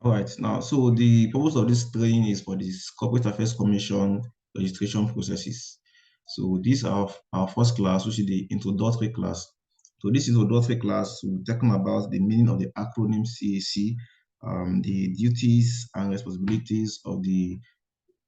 All right, now, so the purpose of this training is for this Corporate Affairs Commission registration processes. So these are our first class, which is the introductory class. So this introductory class, we're talking about the meaning of the acronym CAC, the duties and responsibilities of the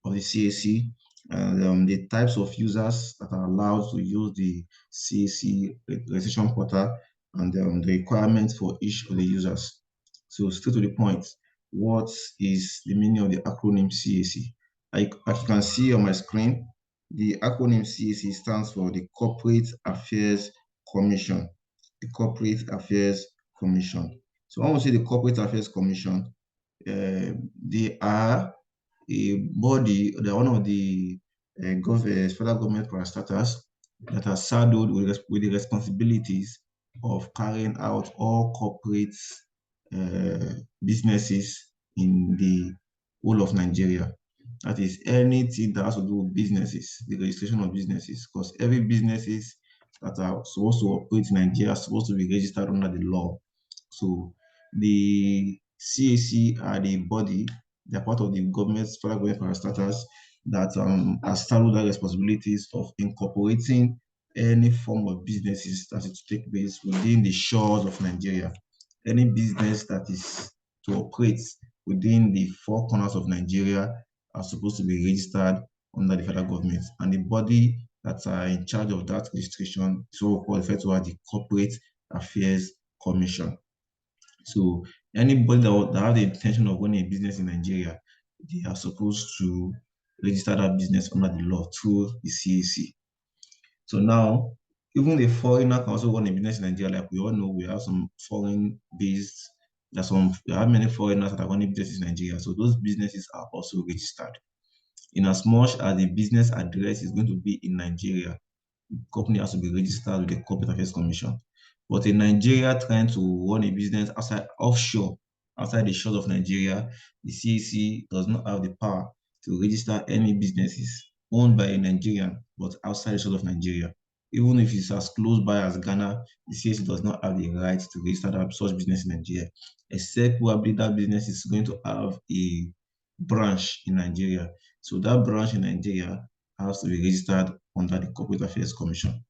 CAC, and the types of users that are allowed to use the CAC registration portal, and the requirements for each of the users. So straight to the point, what is the meaning of the acronym CAC? As you can see on my screen, the acronym CAC stands for the Corporate Affairs Commission. The Corporate Affairs Commission. So when we say the Corporate Affairs Commission, they are a body, they're one of the federal government parastatals that are saddled with the responsibilities of carrying out all corporate businesses in the whole of Nigeria. That is anything that has to do with businesses, the registration of businesses, because every businesses that are supposed to operate in Nigeria are supposed to be registered under the law. So the CAC are the body, they're part of the government's federal government parastatals that are saddled with the responsibilities of incorporating any form of businesses that is to take place within the shores of Nigeria. Any business that is to operate within the four corners of Nigeria are supposed to be registered under the federal government. And the body that are in charge of that registration is what we call referred to as the Corporate Affairs Commission. So anybody that have the intention of running a business in Nigeria, they are supposed to register that business under the law through the CAC. So now, even a foreigner can also run a business in Nigeria. Like we all know, we have some foreign-based, we have many foreigners that are running businesses in Nigeria. So those businesses are also registered. In as much as the business address is going to be in Nigeria, the company has to be registered with the Corporate Affairs Commission. But in Nigeria trying to run a business offshore, outside the shores of Nigeria, the CAC does not have the power to register any businesses owned by a Nigerian, but outside the shores of Nigeria. Even if it's as close by as Ghana, the CAC does not have the right to register such business in Nigeria, except probably that business is going to have a branch in Nigeria. So that branch in Nigeria has to be registered under the Corporate Affairs Commission.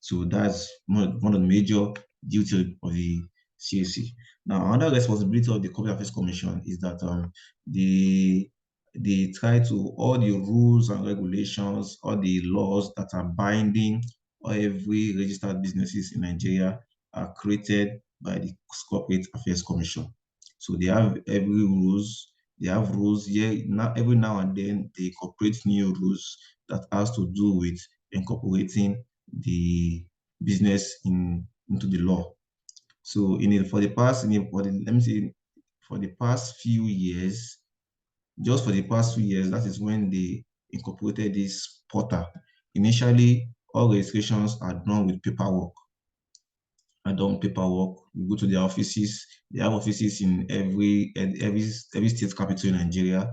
So that's one of the major duties of the CAC. Now, another responsibility of the Corporate Affairs Commission is that they try to, all the rules and regulations, all the laws that are binding on every registered businesses in Nigeria are created by the Corporate Affairs Commission. So they have they have rules here. Now, every now and then, they incorporate new rules that has to do with incorporating the business into the law. So for the past few years, just for the past few years, that is when they incorporated this portal. Initially, all registrations are done with paperwork. You go to their offices. They have offices in every state capital in Nigeria.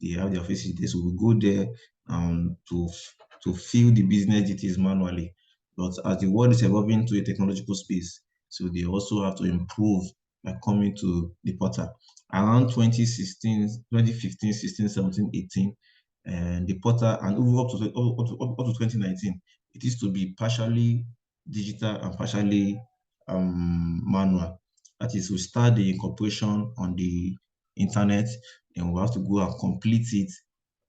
They have their offices there. So we go there to fill the business details manually. But as the world is evolving to a technological space, so they also have to improve by coming to the portal. Around 2016, 2015, 16, 17, 18, and the portal, and up to 2019, it is to be partially digital and partially manual. That is, we start the incorporation on the internet, and we have to go and complete it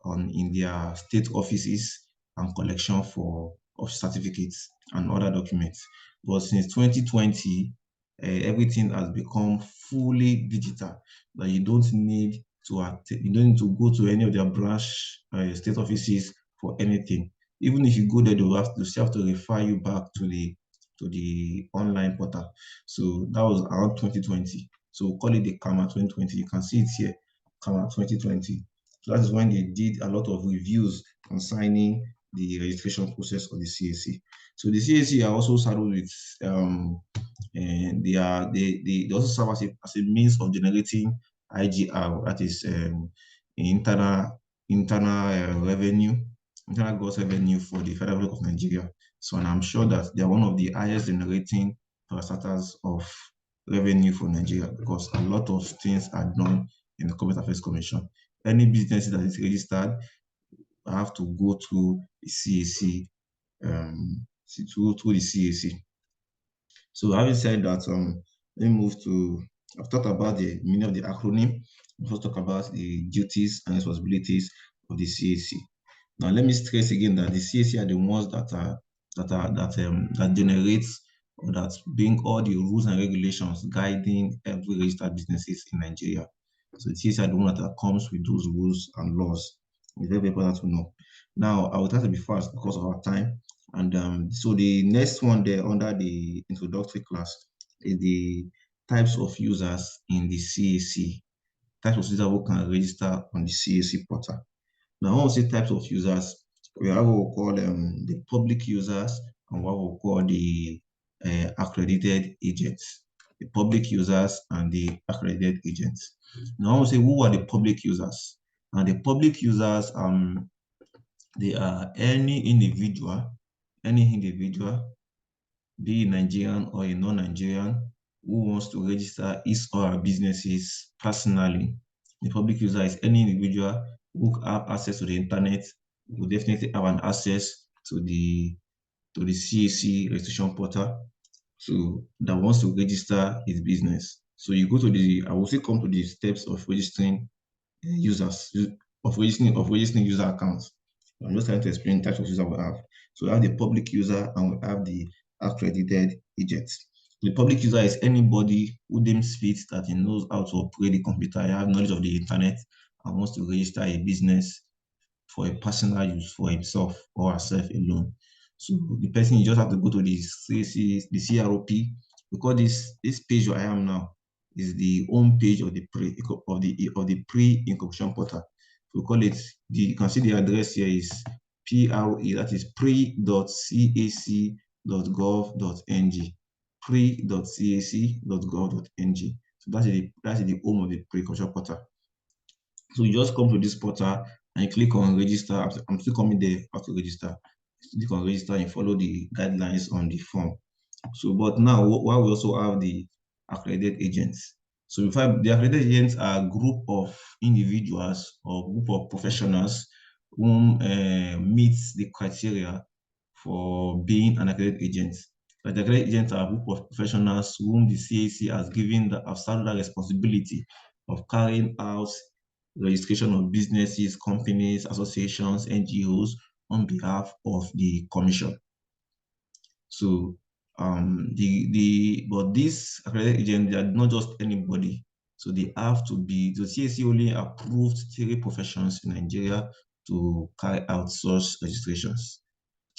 in their state offices and collection of certificates and other documents. But since 2020, everything has become fully digital. That you don't need to go to any of their branch state offices for anything. Even if you go there, they still have to refer you back to the online portal. So that was around 2020. So we'll call it the CAMA 2020. You can see it here, CAMA 2020. So that is when they did a lot of reviews concerning the registration process of the CAC. So the CAC are also saddled with, and they also serve as a means of generating IGR, that is internal revenue, internal gross revenue for the Federal Republic of Nigeria. So, and I'm sure that they are one of the highest generating parastatals of revenue for Nigeria, because a lot of things are done in the Corporate Affairs Commission. Any business that is registered have to go through the CAC, through the CAC. So having said that, let me move to, I've talked about the meaning of the acronym. I've also talked about the duties and responsibilities of the CAC. Now, let me stress again that the CAC are the ones that generates or that bring all the rules and regulations guiding every registered businesses in Nigeria. So the CAC are the one that comes with those rules and laws. It's very, very important to know. Now, I will try to be fast because of our time. And so the next one there under the introductory class is the types of users in the CAC, types of users who can register on the CAC portal. Now, when we say types of users, we have what we call the public users and what we call the accredited agents. The public users and the accredited agents. Now, I want to say who are the public users? And the public users, they are any individual, be it Nigerian or a non-Nigerian, who wants to register his or her businesses personally. The public user is any individual who have access to the internet, will definitely have an access to the CAC registration portal, so that wants to register his business. So you go to I will still come to the steps of registering users, of registering user accounts. I'm just trying to explain types of user we have. So we have the public user and we have the accredited agent. The public user is anybody who deems fit that he knows how to operate the computer, have knowledge of the internet, and wants to register a business for a personal use for himself or herself alone. So the person, you just have to go to the CAC, the CROP, because this page where I am now is the home page of the pre-incorporation portal. We call it, you can see the address here is PRE, that is pre.cac.gov.ng, pre.cac.gov.ng. So that's the home of the pre-incorporation portal. So you just come to this portal and you click on register. I'm still coming there how to register. Click on register and follow the guidelines on the form. So, but now while we also have the accredited agents. So the accredited agents are a group of individuals or group of professionals whom meets the criteria for being an accredited agent. The accredited agents are a group of professionals whom the CAC has given the standard responsibility of carrying out registration of businesses, companies, associations, NGOs on behalf of the commission. So but these accredited agents, they are not just anybody. So they have to be, the CAC only approved 3 professions in Nigeria to carry out such registrations.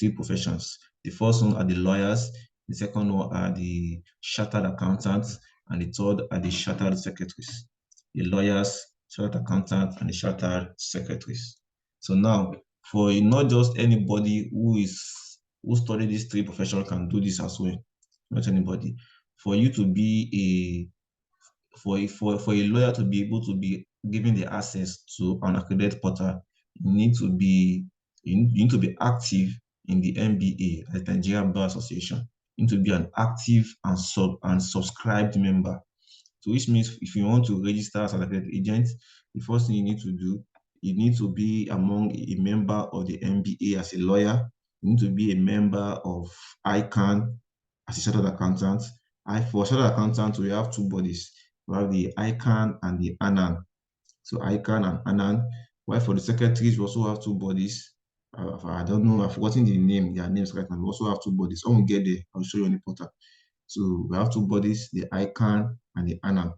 3 professions. The first one are the lawyers, the second one are the chartered accountants, and the third are the chartered secretaries. The lawyers, chartered accountants, and the chartered secretaries. So now, for not just anybody who study these 3 professions can do this as well. Not anybody. For you to be for a lawyer to be able to be given the access to an accredited portal, you need to be active in the NBA, the Nigerian Bar Association. You need to be an active and subscribed member. So which means if you want to register as an accredited agent, the first thing you need to do, you need to be among a member of the NBA as a lawyer. You need to be a member of ICANN as a chartered accountant. For chartered accountant, we have 2 bodies. We have the ICANN and the ANAN. So ICANN and ANAN. While for the secretaries, we also have 2 bodies. I don't know, I've forgotten their names right now. We also have 2 bodies. When we get there, I'll show you on the portal. So we have 2 bodies, the ICANN and the ANAN.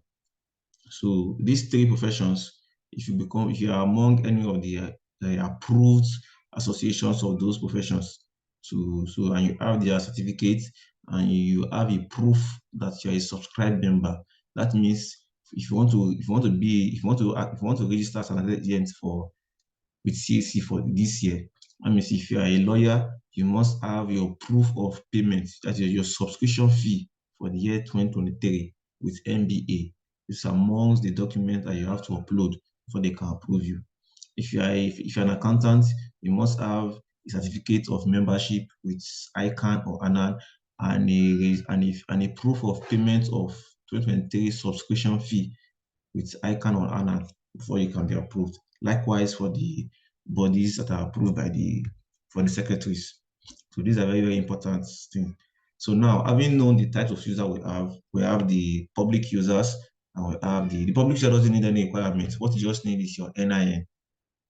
So these 3 professions, if you are among any of the approved associations of those professions, and you have their certificates and you have a proof that you are a subscribed member, that means if you want to register as an agent with CAC for this year, that means if you are a lawyer, you must have your proof of payment, that is your subscription fee for the year 2023 with MBA. It's amongst the documents that you have to upload before they can approve you. If you're an accountant, you must have a certificate of membership with ICANN or ANAN and a proof of payment of 2023 subscription fee with ICANN or ANAN before you can be approved. Likewise for the bodies that are approved by the secretaries. So these are very, very important things. So now, having known the types of users we have the public users, and we have the public user doesn't need any requirements. What you just need is your NIN.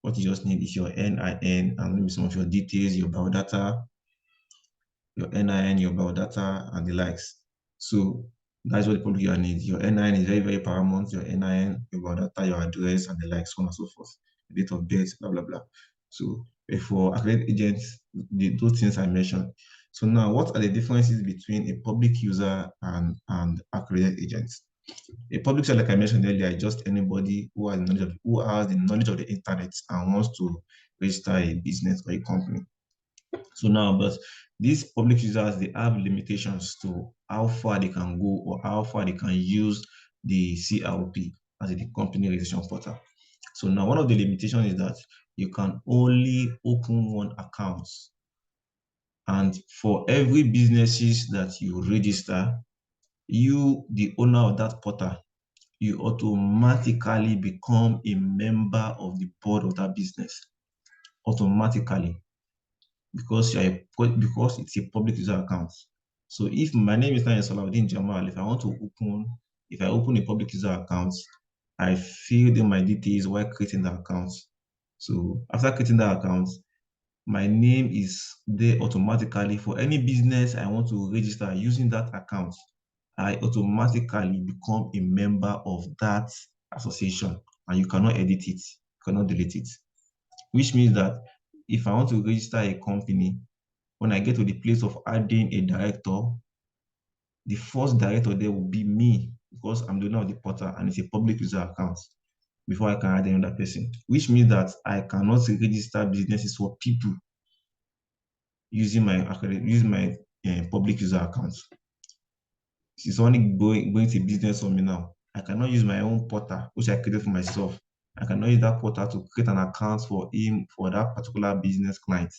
What you just need is your NIN and maybe some of your details, your biodata, your NIN, your biodata, and the likes. So that's what the public user needs. Your NIN is very, very paramount. Your NIN, your biodata, your address, and the likes, so on and so forth. The date of birth, blah, blah, blah. So for accredited agents, those things I mentioned. So now, what are the differences between a public user and accredited agents? A public user, like I mentioned earlier, is just anybody who has the knowledge of the internet and wants to register a business or a company. So now, but these public users, they have limitations to how far they can go or how far they can use the CRP as the company registration portal. So now one of the limitations is that you can only open one account. And for every businesses that you register, you, the owner of that portal, you automatically become a member of the board of that business. Automatically. Because it's a public user account. So if my name is not Salahuddin Jamal, if I open a public user account, I fill in my details while creating the account. So after creating the account, my name is there automatically for any business I want to register using that account. I automatically become a member of that association, and you cannot edit it, you cannot delete it. Which means that if I want to register a company, when I get to the place of adding a director, the first director there will be me because I'm the owner of the portal and it's a public user account before I can add another person, which means that I cannot register businesses for people using my public user account. If someone going to business for me now, I cannot use my own portal, which I created for myself. I cannot use that portal to create an account for him, for that particular business client,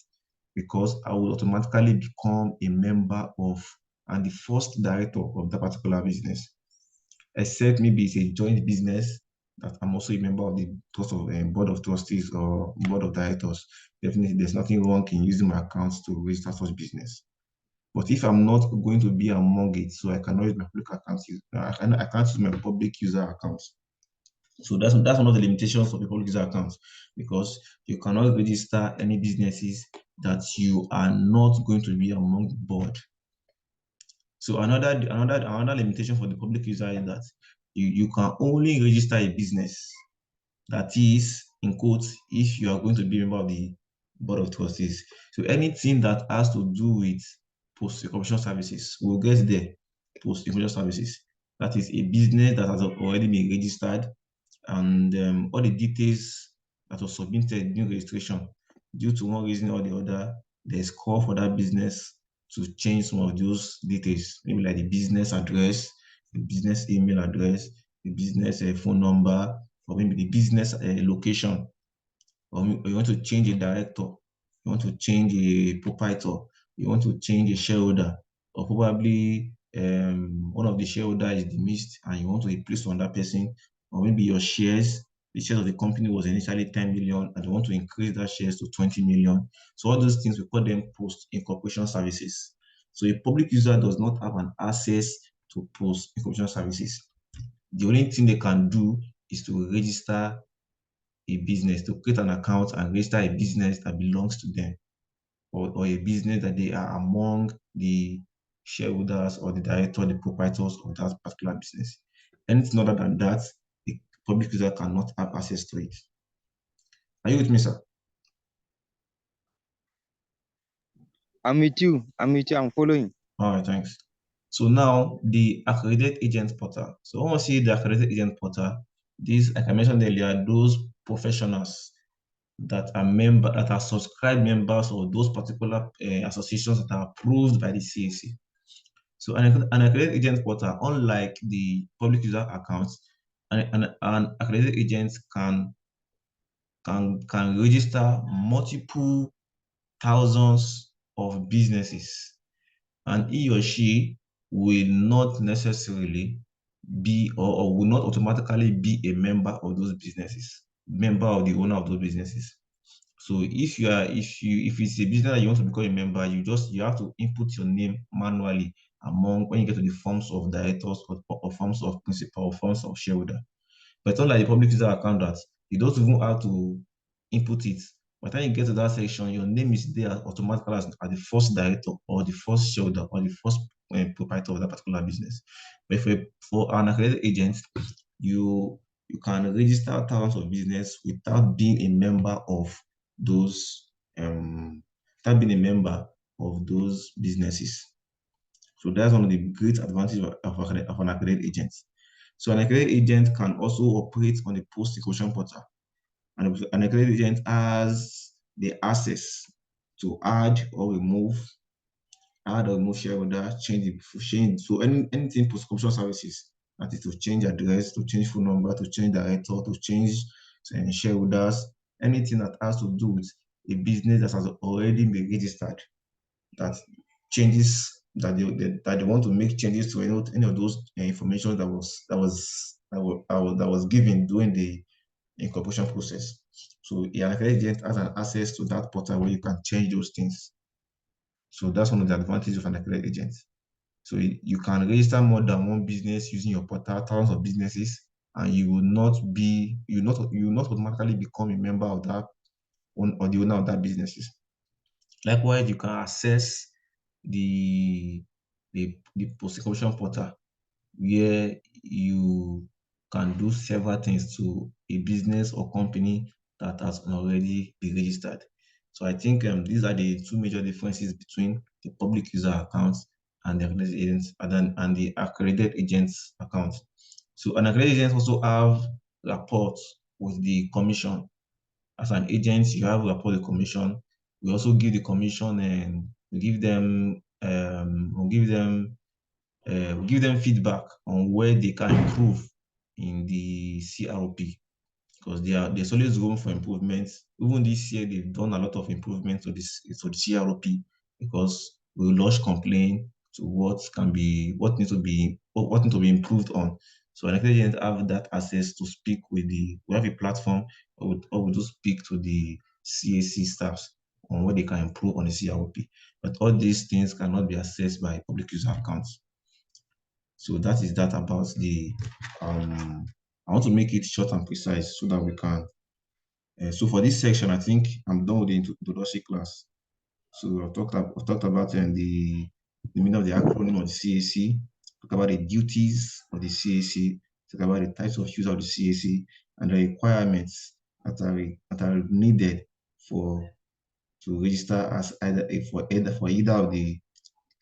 because I will automatically become a member of and the first director of that particular business. Except maybe it's a joint business that I'm also a member of the board of trustees or board of directors. Definitely, there's nothing wrong in using my accounts to register such business. But if I'm not going to be among it, so I cannot use my public account, I can't use my public user account. So that's one of the limitations of the public user account, because you cannot register any businesses that you are not going to be among the board. So another limitation for the public user is that you can only register a business, that is, in quotes, if you are going to be a member of the board of trustees. So anything that has to do with post-information services, we'll get there. Post-information services, that is a business that has already been registered, and all the details that was submitted during registration, due to one reason or the other, there's call for that business to change some of those details, maybe like the business address, the business email address, the business phone number, or maybe the business location, or you want to change a director, you want to change a proprietor, you want to change a shareholder, or probably one of the shareholder is dismissed and you want to replace one that person, or maybe your shares, the shares of the company was initially 10 million and you want to increase that shares to 20 million. So all those things, we call them post-incorporation services. So a public user does not have an access to post-incorporation services. The only thing they can do is to register a business, to create an account and register a business that belongs to them, or a business that they are among the shareholders or the director, the proprietors of that particular business. Anything other than that, the public user cannot have access to it. Are you with me, sir? I'm with you. I'm following. All right, thanks. So now the accredited agent portal. So when we see the accredited agent portal, these, like I mentioned earlier, those professionals that are subscribed members of those particular associations that are approved by the CAC. So an accredited agent portal, unlike the public user accounts, an accredited agent can register multiple thousands of businesses, and he or she will not necessarily be or will not automatically be a member of those businesses, member of the owner of those businesses. So if it's a business that you want to become a member, you have to input your name manually among when you get to the forms of directors or forms of principal or forms of shareholder. But it's not like the public user account that you don't even have to input it. By the time you get to that section, your name is there automatically as the first director or the first shareholder or the first proprietor of that particular business. But for an accredited agent, you can register thousands of business without being a member of those without being a member of those businesses. So that's one of the great advantages of an accredited agent. So an accredited agent can also operate on the post-equation portal. And an accredited agent has the access to add or remove shareholder, change. So anything post-equation services, that is to change address, to change phone number, to change director, to change shareholders, anything that has to do with a business that has already been registered, that changes that they want to make changes to any of those information that was given during the incorporation process. So an accredited agent has an access to that portal where you can change those things. So that's one of the advantages of an accredited agent. So you can register more than one business using your portal, thousands of businesses, and you will not automatically become a member of that one or the owner of that businesses. Likewise, you can access the the prosecution portal where you can do several things to a business or company that has already been registered. So I think these are the two major differences between the public user accounts and the accredited agents and the accredited agents account. So an accredited agent also have reports with the commission. As an agent, you have rapport with the commission. We also give the commission and we give them feedback on where they can improve in the CRP, because there's always room for improvements. Even this year, they've done a lot of improvements to the CRP because we lodge complaint to what needs to be improved on. So an agent have that access to speak with we have a platform or we do speak to the CAC staffs on what they can improve on the CRP. But all these things cannot be accessed by public user accounts. So that is that about I want to make it short and precise so that we can. So for this section, I think I'm done with the introductory class. So I've talked about the meaning of the acronym of the CAC, talk about the duties of the CAC, talk about the types of use of the CAC, and the requirements that are needed to register as for either of the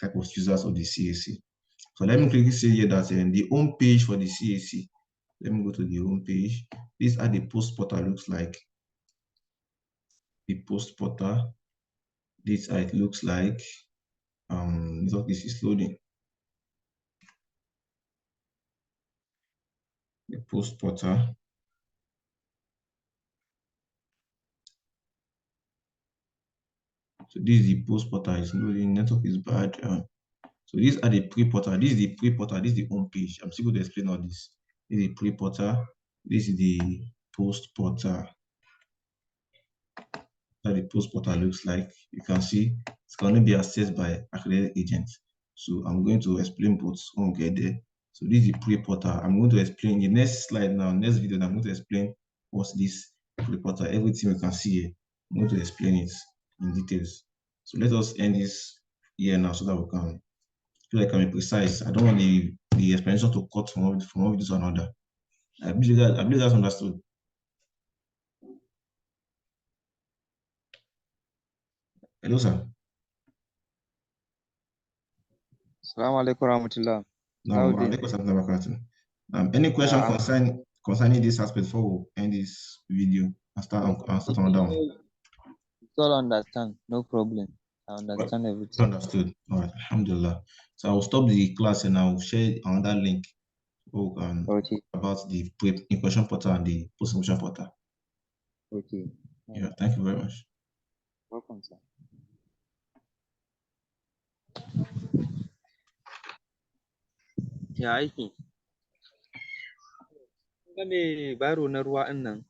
type of users of the CAC. So let me quickly say here that the home page for the CAC, let me go to the home page. This is how the post portal looks like. The post portal, this is how it looks like. This is loading. The post portal. So this is the post portal, is loading, network is bad. So these are the pre-portal. This is the pre-portal, this is the home page. I'm still going to explain all this. This is the pre-portal, this is the post portal. How the post portal looks like. You can see it's going to be accessed by accredited agents. So I'm going to explain both when we get there. So this is the pre-portal. I'm going to explain the next slide now, next video, I'm going to explain what's this pre-portal. Everything you can see here, I'm going to explain it in details. So let us end this here now so that we can feel like I can be precise. I don't want the explanation to cut from one video to another. I believe that's understood. Hello, sir. Assalamu alaikum warahmatullah. Any question Yeah, concerning this aspect before we end this video and start another one? it's all understand. No problem. I Well, understand everything. understood. All right, alhamdulillah. So I will stop the class and I will share another link Okay. about the pre-question portal and the post-question portal. Okay. Yeah, thank you very much. Welcome, sir. Ya aiki. Kuma me baro na ruwa ɗin nan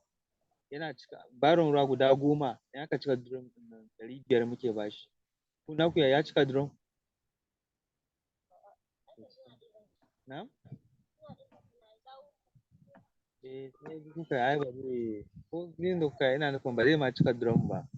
yana cika baron ruwa guda 10 in aka cika drum ɗin nan 500 muke bashi. Ku naku ya cika drum? Na'am? Sai kuka ai ba zai ko biyun da kuka yi ina nufin ba zai ma cika drum ba.